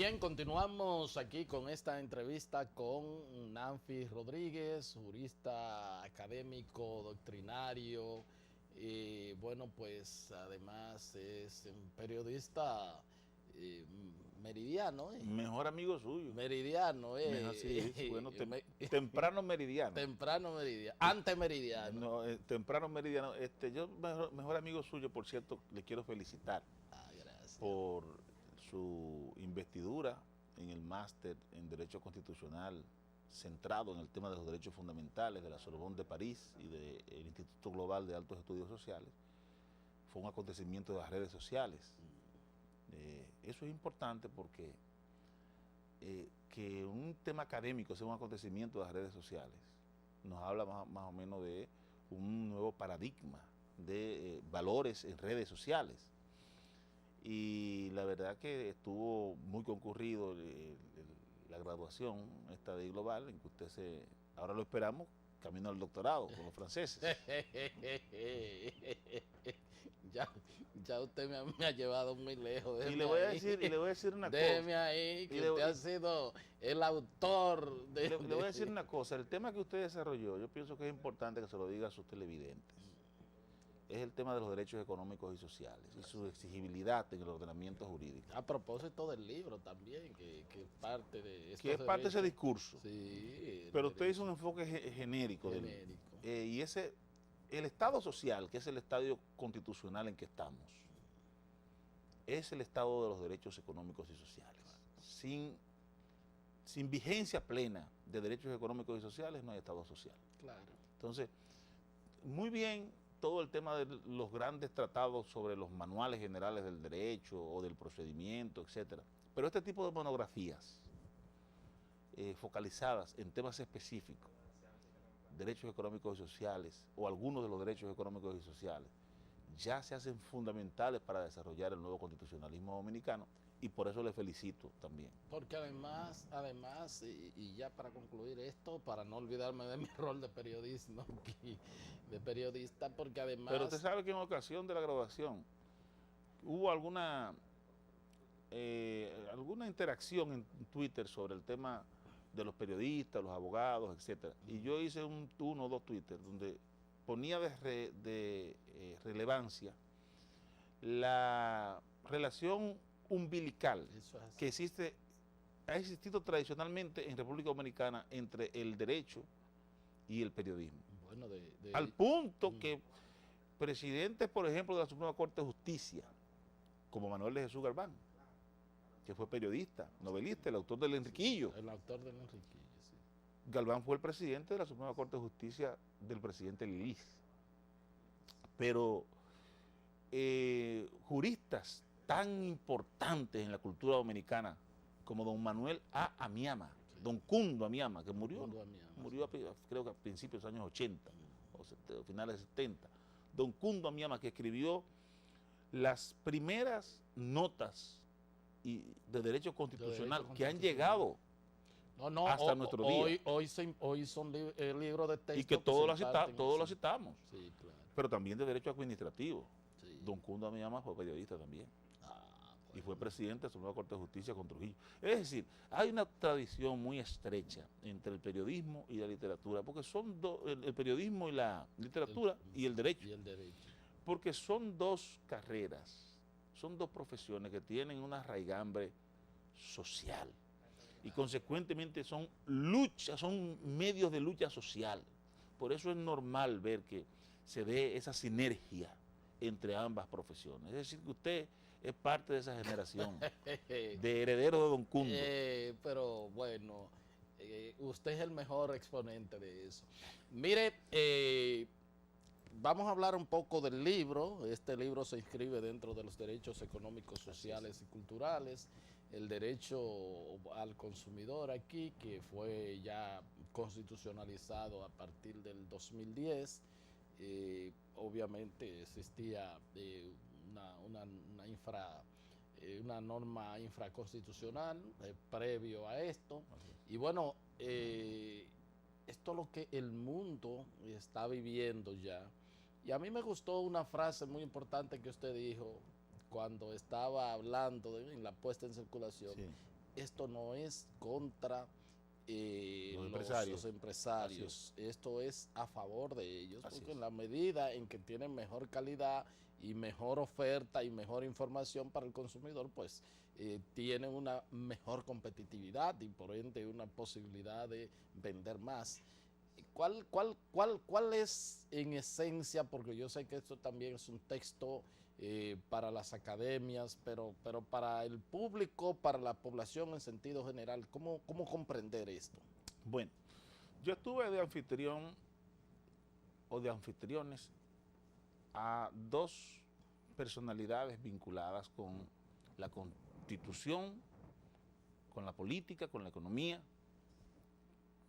Bien, continuamos aquí con esta entrevista con Nanfi Rodríguez, jurista académico, doctrinario, y bueno, pues además es un periodista meridiano, Mejor amigo suyo. meridiano, Mejor, sí, bueno, me- temprano meridiano. temprano meridiano, antemeridiano. No, temprano meridiano. Yo, mejor amigo suyo, por cierto, le quiero felicitar Ah, gracias. por su investidura en el máster en Derecho Constitucional centrado en el tema de los derechos fundamentales de la Sorbonne de París y del Instituto Global de Altos Estudios Sociales. Fue un acontecimiento de las redes sociales. Eso es importante porque que un tema académico sea un acontecimiento de las redes sociales nos habla más o menos de un nuevo paradigma de valores en redes sociales. Y la verdad que estuvo muy concurrido la graduación esta de Global, en que ahora lo esperamos, camino al doctorado con los franceses. Ya usted me ha llevado muy lejos. Y le voy a decir una cosa. Déjeme ahí, que usted ha sido el autor de... Le voy a decir una cosa, el tema que usted desarrolló, yo pienso que es importante que se lo diga a sus televidentes. Es el tema de los derechos económicos y sociales y su exigibilidad en el ordenamiento jurídico. A propósito del libro también, que es parte de... Que es parte de ese discurso. Sí. Pero usted hizo un enfoque genérico. Y el Estado social, que es el estadio constitucional en que estamos, es el Estado de los derechos económicos y sociales. Sin vigencia plena de derechos económicos y sociales no hay Estado social. Claro. Entonces, muy bien todo el tema de los grandes tratados sobre los manuales generales del derecho o del procedimiento, etcétera. Pero este tipo de monografías focalizadas en temas específicos, derechos económicos y sociales, o algunos de los derechos económicos y sociales, ya se hacen fundamentales para desarrollar el nuevo constitucionalismo dominicano, y por eso le felicito también. Porque además, y ya para concluir esto, para no olvidarme de mi rol de periodismo, de periodista, porque además... Pero usted sabe que en ocasión de la graduación hubo alguna interacción en Twitter sobre el tema de los periodistas, los abogados, etcétera. Y yo hice uno o dos Twitter donde ponía de relevancia la relación umbilical que ha existido tradicionalmente en República Dominicana entre el derecho y el periodismo. Bueno, al punto que presidentes, por ejemplo, de la Suprema Corte de Justicia, como Manuel de Jesús Galván, que fue periodista, novelista, el autor del Enriquillo. El autor del Enriquillo, sí. Galván fue el presidente de la Suprema Corte de Justicia del presidente Lilis. Pero juristas tan importantes en la cultura dominicana como don Manuel A. Amiama, sí. Don Cundo Amiama, que murió creo que a principios de los años 80 o finales de 70. Don Cundo Amiama, que escribió las primeras notas de derecho constitucional que han llegado hasta nuestro día. Hoy son libros de texto. Y que todos lo citamos. Sí, claro. Pero también de derecho administrativo. Sí. Don Cundo Amiama fue periodista también. Y fue presidente de la Suprema Corte de Justicia con Trujillo. Es decir, hay una tradición muy estrecha entre el periodismo y la literatura, porque son el periodismo y la literatura y el derecho. Porque son dos carreras, son dos profesiones que tienen una raigambre social y consecuentemente son medios de lucha social. Por eso es normal ver que se dé esa sinergia entre ambas profesiones. Es decir, que usted es parte de esa generación de herederos de Don Cundo. Pero bueno, usted es el mejor exponente de eso. Mire, vamos a hablar un poco del libro. Este libro se inscribe dentro de los derechos económicos, sociales y culturales. El derecho al consumidor aquí, que fue ya constitucionalizado a partir del 2010. Obviamente existía una norma infraconstitucional previo a esto. Y bueno, esto es lo que el mundo está viviendo ya. Y a mí me gustó una frase muy importante que usted dijo cuando estaba hablando en la puesta en circulación. Sí. esto no es contra los empresarios. Esto es a favor de ellos, Así porque es. en la medida en que tienen mejor calidad y mejor oferta y mejor información para el consumidor, pues tienen una mejor competitividad y por ende una posibilidad de vender más. ¿Cuál es en esencia? Porque yo sé que esto también es un texto para las academias, pero para el público, para la población en sentido general, ¿cómo comprender esto? Bueno, yo estuve de anfitrión o de anfitriones a dos personalidades vinculadas con la Constitución, con la política, con la economía,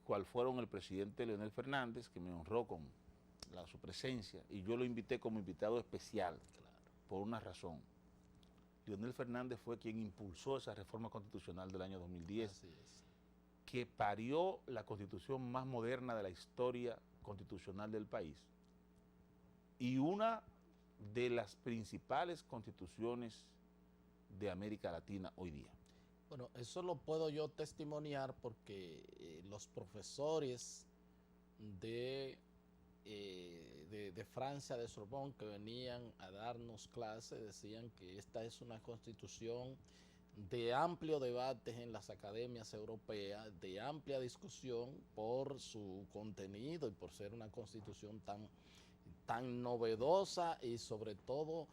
cual fueron el presidente Leonel Fernández, que me honró con su presencia, y yo lo invité como invitado especial, por una razón. Leonel Fernández fue quien impulsó esa reforma constitucional del año 2010, Así es. que parió la constitución más moderna de la historia constitucional del país y una de las principales constituciones de América Latina hoy día. Bueno, eso lo puedo yo testimoniar porque los profesores de Francia, de Sorbonne, que venían a darnos clases, decían que esta es una constitución de amplio debate en las academias europeas, de amplia discusión por su contenido y por ser una constitución tan novedosa y sobre todo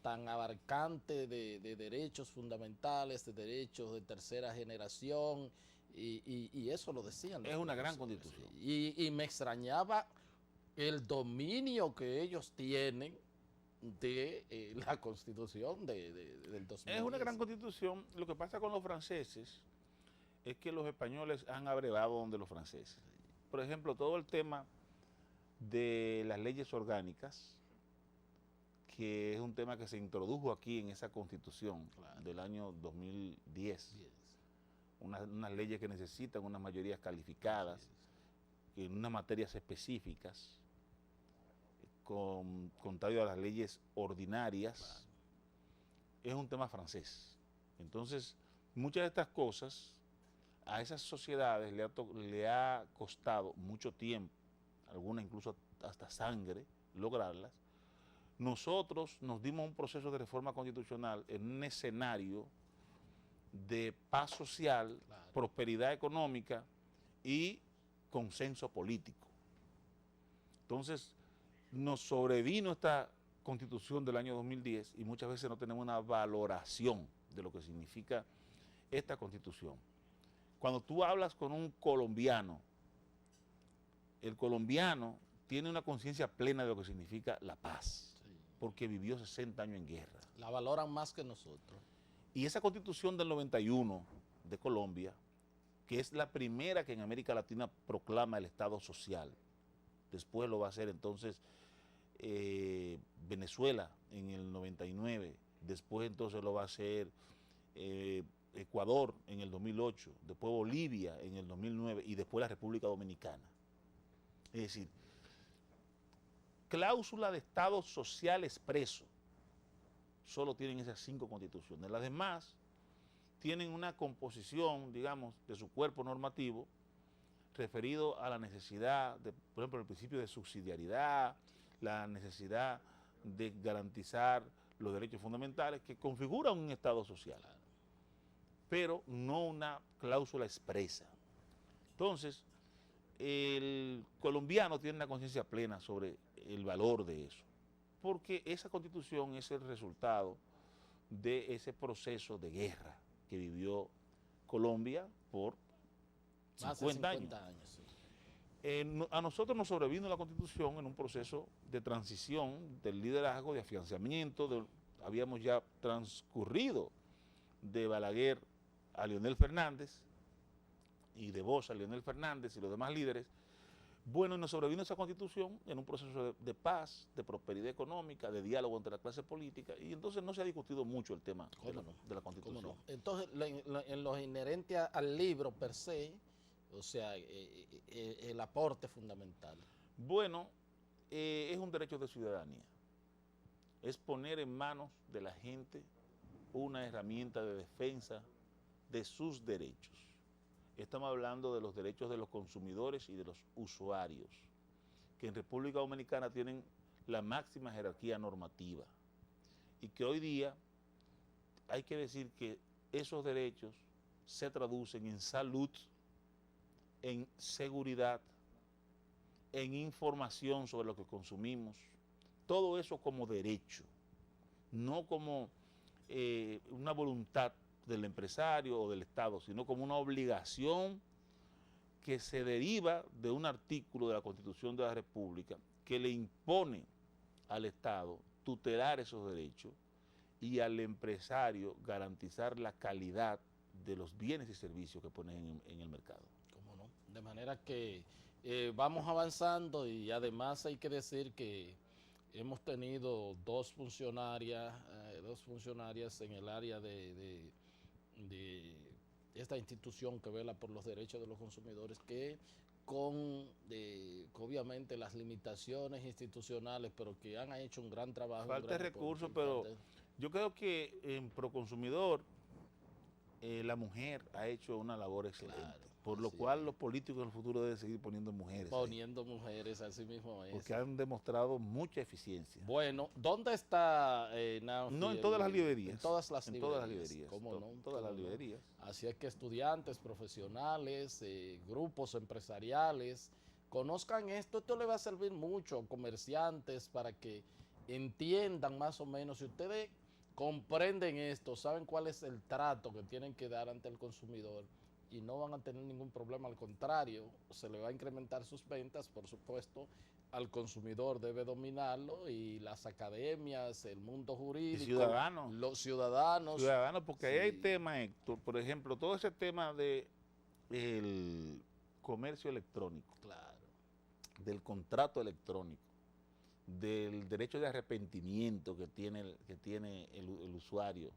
tan abarcante de derechos fundamentales, de derechos de tercera generación, y eso lo decían. Es una gran constitución. Y me extrañaba el dominio que ellos tienen de la constitución del 2010. Es una gran constitución. Lo que pasa con los franceses es que los españoles han abrevado donde los franceses. Por ejemplo, todo el tema de las leyes orgánicas, que es un tema que se introdujo aquí en esa constitución del año 2010. Unas leyes que necesitan unas mayorías calificadas, en unas materias específicas, contrario a las leyes ordinarias, es un tema francés. Entonces, muchas de estas cosas a esas sociedades le ha costado mucho tiempo, algunas incluso hasta sangre, lograrlas. Nosotros nos dimos un proceso de reforma constitucional en un escenario de paz social, prosperidad económica y consenso político. Entonces, nos sobrevino esta constitución del año 2010 y muchas veces no tenemos una valoración de lo que significa esta constitución. Cuando tú hablas con un colombiano, el colombiano tiene una conciencia plena de lo que significa la paz, porque vivió 60 años en guerra. La valoran más que nosotros. Y esa constitución del 91 de Colombia, que es la primera que en América Latina proclama el Estado social, después lo va a hacer entonces Venezuela en el 99, después entonces lo va a hacer Ecuador en el 2008, después Bolivia en el 2009 y después la República Dominicana. Es decir, cláusula de Estado social expreso, solo tienen esas 5 constituciones. Las demás tienen una composición, digamos, de su cuerpo normativo referido a la necesidad, por ejemplo, el principio de subsidiariedad, la necesidad de garantizar los derechos fundamentales que configuran un Estado social, pero no una cláusula expresa. Entonces, el colombiano tiene una conciencia plena sobre el valor de eso, porque esa constitución es el resultado de ese proceso de guerra que vivió Colombia por 50 años. A nosotros nos sobrevino la constitución en un proceso de transición del liderazgo, de afianzamiento, habíamos ya transcurrido de Balaguer a Leonel Fernández y de Bosch a Leonel Fernández y los demás líderes. Bueno, nos sobrevino esa constitución en un proceso de paz, de prosperidad económica, de diálogo entre la clase política, y entonces no se ha discutido mucho el tema de la constitución. ¿Cómo no? Entonces, en lo inherente al libro per se, o sea, el aporte fundamental. Bueno, es un derecho de ciudadanía. Es poner en manos de la gente una herramienta de defensa de sus derechos. Estamos hablando de los derechos de los consumidores y de los usuarios, que en República Dominicana tienen la máxima jerarquía normativa y que hoy día hay que decir que esos derechos se traducen en salud, en seguridad, en información sobre lo que consumimos, todo eso como derecho, no como una voluntad del empresario o del Estado, sino como una obligación que se deriva de un artículo de la Constitución de la República que le impone al Estado tutelar esos derechos y al empresario garantizar la calidad de los bienes y servicios que ponen en el mercado. ¿Cómo no? De manera que vamos avanzando y además hay que decir que hemos tenido dos funcionarias en el área de esta institución que vela por los derechos de los consumidores, que obviamente las limitaciones institucionales, pero que han hecho un gran trabajo. Falta de recursos, pero yo creo que en Proconsumidor la mujer ha hecho una labor excelente, claro, por lo cual los políticos en el futuro deben seguir poniendo mujeres. Poniendo mujeres, así mismo es. Porque han demostrado mucha eficiencia. Bueno, ¿dónde está Nancy? No, en todas las librerías. En todas las librerías. Todas las librerías. ¿Cómo no? Todas las librerías. Así es que estudiantes, profesionales, grupos empresariales, conozcan esto. Esto le va a servir mucho, comerciantes, para que entiendan más o menos. Si ustedes comprenden esto, saben cuál es el trato que tienen que dar ante el consumidor y no van a tener ningún problema, al contrario, se le va a incrementar sus ventas, por supuesto, al consumidor debe dominarlo y las academias, el mundo jurídico, y ciudadanos. Los ciudadanos. Ciudadanos, porque sí. Ahí hay temas, Héctor, por ejemplo, todo ese tema del comercio electrónico, claro, del contrato electrónico, del derecho de arrepentimiento que tiene el usuario,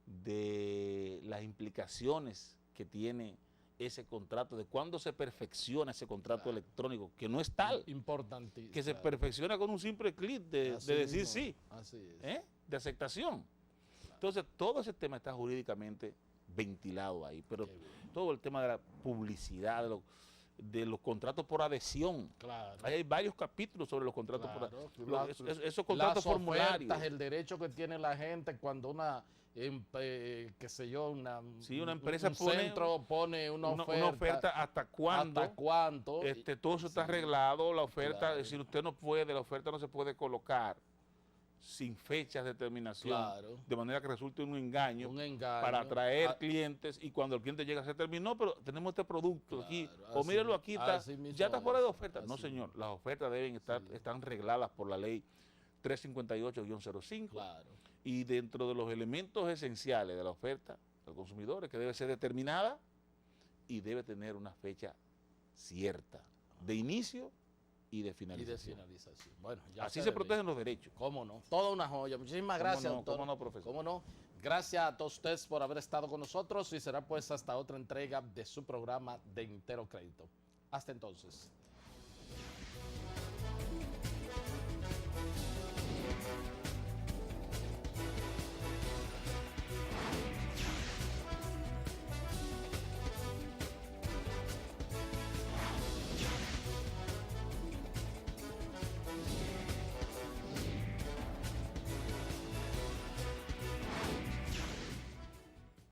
de las implicaciones que tiene ese contrato, de cuándo se perfecciona ese contrato claro. electrónico, que no es tal. Importantísimo. Que se perfecciona con un simple clic de decir sí. Así es. De aceptación. Claro. Entonces, todo ese tema está jurídicamente ventilado ahí, pero todo el tema de la publicidad, de los contratos por adhesión. Claro. Ahí hay varios capítulos sobre los contratos por adhesión. Esos contratos formularios. El derecho que tiene la gente cuando una, qué sé yo, una empresa pone una oferta. ¿Hasta cuándo? ¿Hasta cuánto? Todo eso está arreglado. La oferta, claro. Es decir, usted no puede, la oferta no se puede colocar sin fechas de terminación, claro. De manera que resulte un engaño para atraer clientes, y cuando el cliente llega se terminó, pero tenemos este producto claro, aquí, o mírenlo aquí, ya está fuera de oferta. No, señor, las ofertas deben están regladas por la ley 358-05, claro. Y dentro de los elementos esenciales de la oferta al consumidor es que debe ser determinada y debe tener una fecha cierta de inicio y de finalización. Bueno, así se protegen los derechos. ¿Cómo no? Toda una joya. Muchísimas gracias, doctor. ¿Cómo no, profesor? ¿Cómo no? Gracias a todos ustedes por haber estado con nosotros y será pues hasta otra entrega de su programa de Entero Crédito. Hasta entonces.